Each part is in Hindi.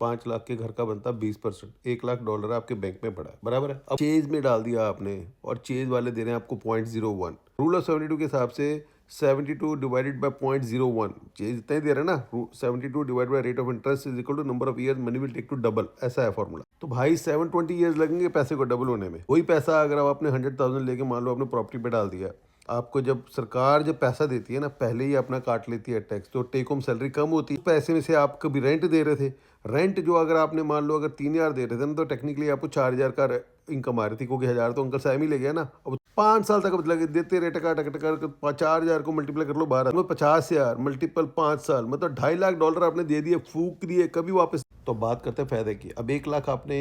5 लाख के घर का बनता 20%, $1 लाख आपके बैंक में पड़ा है, बराबर है। अब चेज में डाल दिया आपने और चेज वाले दे रहे हैं आपको 0.01। रूल ऑफ 72 के हिसाब से 72 डिवाइडेड बाय 0.01, चेज इतना ही दे रहा है ना। 72 divide by rate of interest is equal to number of years money will take to double, ऐसा है फॉर्मूला। तो भाई 720 ईयर्स लगेंगे पैसे को डबल होने में। वही पैसा अगर आप आपने 100,000 लेके मान लो आपने प्रॉपर्टी पे डाल दिया, आपको जब सरकार जब पैसा देती है ना, पहले ही अपना काट लेती है टैक्स, तो टेक होम सैलरी कम होती है। पैसे में से आप कभी रेंट दे रहे थे, रेंट जो अगर आपने मान लो अगर 3,000 दे रहे थे ना, तो टेक्निकली आपको 4,000 का इनकम आ रही थी, क्योंकि 1,000 तो अंकल साहब ही ले गया ना। अब 5 साल तक लगे देते रहे, टका टक टका 4,000 को मल्टीप्लाई कर लो 12 50,000 मल्टीपल 5 साल, मतलब $2.5 लाख आपने दे दिए, फूक दिए, कभी वापस। तो बात करते हैं फायदे की। अब 1 लाख आपने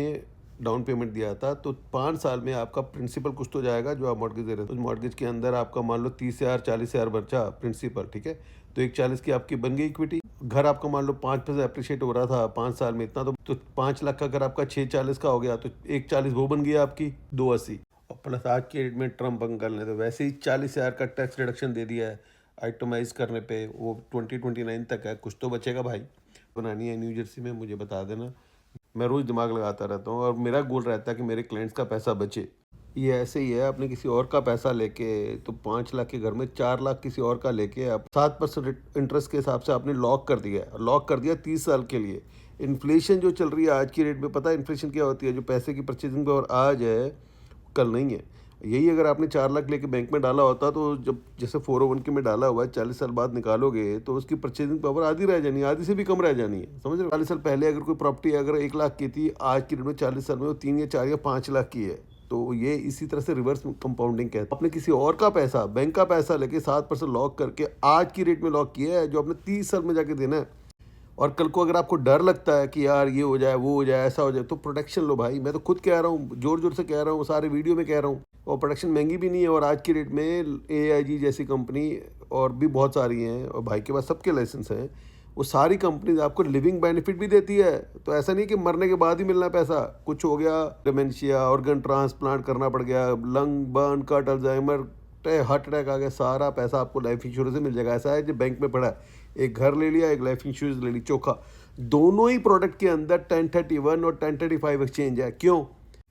डाउन पेमेंट दिया था, तो 5 साल में आपका प्रिंसिपल कुछ तो जाएगा जो आप मॉर्गेज दे रहे थे। उस मॉर्गेज के अंदर आपका मान लो 30,000 40,000 बचा प्रिंसिपल, ठीक है। तो 1,40 की आपकी बन गई इक्विटी। घर आपका मान लो 5% अप्रिशिएट हो रहा था 5 साल में इतना, तो 5 लाख का अगर आपका 6,40 का हो गया, तो 1,40 वो बन गया आपकी 2,80। और प्लस आज के रेट में ट्रम्प अंकल ने तो वैसे ही 40,000 का टैक्स रिडक्शन दे दिया है आइटमाइज करने पे, वो 2029 तक है। कुछ तो बचेगा भाई। बनानी है न्यू जर्सी में, मुझे बता देना। मैं रोज़ दिमाग लगाता रहता हूँ और मेरा गोल रहता है कि मेरे क्लाइंट्स का पैसा बचे। ये ऐसे ही है, आपने किसी और का पैसा लेके, तो 5 लाख के घर में 4 लाख किसी और का लेके आप 7% इंटरेस्ट के हिसाब से आपने लॉक कर दिया 30 साल के लिए। इन्फ्लेशन जो चल रही है आज की रेट में, पता है इन्फ्लेशन क्या होती है? जो पैसे की परचेजिंग पावर आज है, कल नहीं है। यही अगर आपने 4 लाख लेके बैंक में डाला होता, तो जब जैसे 401 के में डाला हुआ है, 40 साल बाद निकालोगे तो उसकी परचेजिंग पावर आधी रह जानी है, आधी से भी कम रह जानी है, समझ रहे हो? 40 साल पहले अगर कोई प्रॉपर्टी अगर 1 लाख की थी, आज की डेट में 40 साल में वो 3 या 4 या 5 लाख की है। तो ये इसी तरह से रिवर्स कंपाउंडिंग कहते हैं। आपने किसी और का पैसा, बैंक का पैसा लेके 7% लॉक करके आज की रेट में लॉक किया है, जो आपने 30 साल में जाके देना है। और कल को अगर आपको डर लगता है कि यार ये हो जाए, वो हो जाए, ऐसा हो जाए, तो प्रोटेक्शन लो भाई। मैं तो खुद कह रहा हूँ, जोर जोर से कह रहा हूँ, सारे वीडियो में कह रहा हूँ। और प्रोटेक्शन महंगी भी नहीं है, और आज की डेट में AIG जैसी कंपनी और भी बहुत सारी हैं, और भाई के पास सबके लाइसेंस हैं। वो सारी कंपनीज आपको लिविंग बेनिफिट भी देती है। तो ऐसा नहीं कि मरने के बाद ही मिलना पैसा। कुछ हो गया, डिमेंशिया, ऑर्गन ट्रांसप्लांट करना पड़ गया, lung burn, cut, Alzheimer, heart attack आ गया, सारा पैसा आपको लाइफ इंश्योरेंस से मिल जाएगा। ऐसा है जो बैंक में पड़ा है, एक घर ले लिया, एक लाइफ इंश्योरेंस ले ली, चोखा। दोनों ही प्रोडक्ट के अंदर 1031 और 1035 एक्सचेंज है। क्यों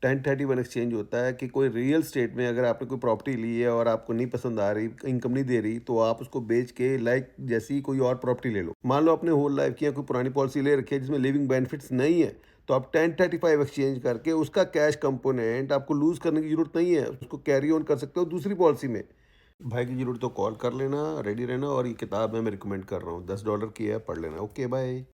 1031 एक्सचेंज होता है? कि कोई रियल स्टेट में अगर आपने कोई प्रॉपर्टी ली है और आपको नहीं पसंद आ रही, इनकम नहीं दे रही, तो आप उसको बेच के लाइक जैसी कोई और प्रॉपर्टी ले लो। मान लो अपने होल लाइफ की कोई पुरानी पॉलिसी ले रखी है जिसमें लिविंग बेनिफिट्स नहीं है, तो आप 1035 एक्सचेंज करके उसका कैश कंपोनेंट आपको लूज करने की जरूरत नहीं है, उसको कैरी ऑन कर सकते हो दूसरी पॉलिसी में। भाई की जरूरत तो कॉल कर लेना, रेडी रहना। और ये किताब मैं रिकमेंड कर रहा हूँ, $10 की है, पढ़ लेना। Okay bye.